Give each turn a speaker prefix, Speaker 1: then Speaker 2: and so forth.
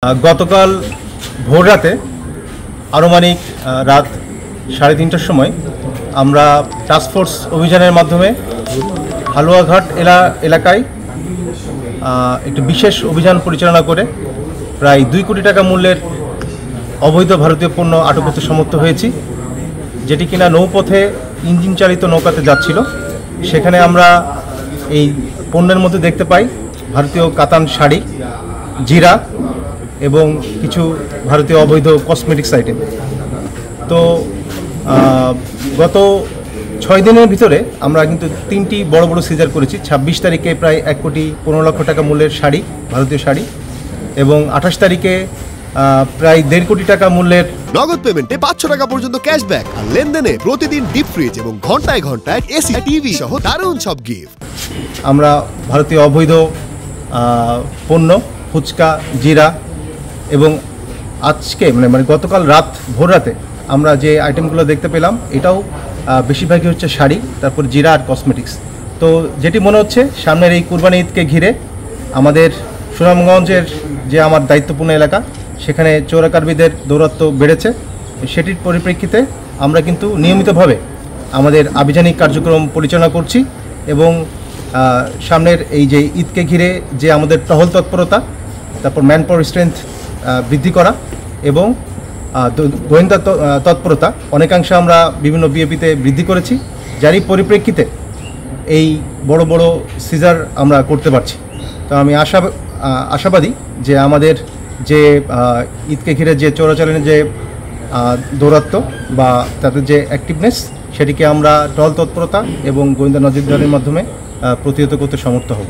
Speaker 1: গতকাল ভোর রাতে আনুমানিক রাত 3:30টার সময় আমরা টাস্কফোর্স অভিযানের মাধ্যমে হালুয়াঘাট এলাকায় একটি বিশেষ অভিযান পরিচালনা করে প্রায় 2 কোটি টাকা মূল্যের অবৈধ ভারতীয় পণ্য আটক করতে সমর্থ হয়েছি, যেটি কিনা নৌপথে ইঞ্জিন চালিত নৌকাতে যাচ্ছিল। সেখানে আমরা এই পণ্যের মধ্যে দেখতে পাই ভারতীয় কাতান শাড়ি, জিরা এবং কিছু ভারতীয় অবৈধ কসমেটিক্স আইটেম। তো গত 6 দিনের ভিতরে আমরা কিন্তু 3টি বড় বড় সিজার করেছি। 26 তারিখে প্রায় 1,15,00,000 টাকা মূল্যের শাড়ি, ভারতীয় শাড়ি, এবং 28 তারিখে প্রায় 1.5 কোটি টাকা মূল্যের
Speaker 2: নগদ পেমেন্টে 500 টাকা পর্যন্ত ক্যাশব্যাক আর লেনদেনে প্রতিদিন ডিপ ফ্রিজ এবং ঘন্টায় ঘন্টায় এসি টিভি সহ দারুণ সব গিফট।
Speaker 1: আমরা ভারতীয় অবৈধ পণ্য, ফুচকা, জিরা এবং আজকে মানে গতকাল ভোর রাতে আমরা যে আইটেমগুলো দেখতে পেলাম এটাও বেশিরভাগই হচ্ছে শাড়ি, তারপর জিরা আর কসমেটিক্স। তো যেটি মনে হচ্ছে সামনের এই কুরবানি ঈদকে ঘিরে আমাদের সুনামগঞ্জের যে আমার দায়িত্বপূর্ণ এলাকা, সেখানে চোরাকারবিদের দৌরাত্ম্য বেড়েছে। সেটির পরিপ্রেক্ষিতে আমরা কিন্তু নিয়মিতভাবে আমাদের আভিযানিক কার্যক্রম পরিচালনা করছি এবং সামনের এই যে ঈদকে ঘিরে যে আমাদের টহল তৎপরতা, তারপর ম্যান পাওয়ার স্ট্রেংথ বৃদ্ধি করা এবং গোয়েন্দা তৎপরতা অনেকাংশে আমরা বিভিন্ন বিএপিতে বৃদ্ধি করেছি, যারই পরিপ্রেক্ষিতে এই বড় বড় সিজার আমরা করতে পারছি। তো আমি আশাবাদী যে আমাদের যে ঈদকে ঘিরে যে চোরাচালানের যে দৌরাত্ম্য বা তাদের যে অ্যাক্টিভনেস, সেটিকে আমরা টহল তৎপরতা এবং গোয়েন্দা নজরদারির মাধ্যমে প্রতিহত করতে সমর্থ হব।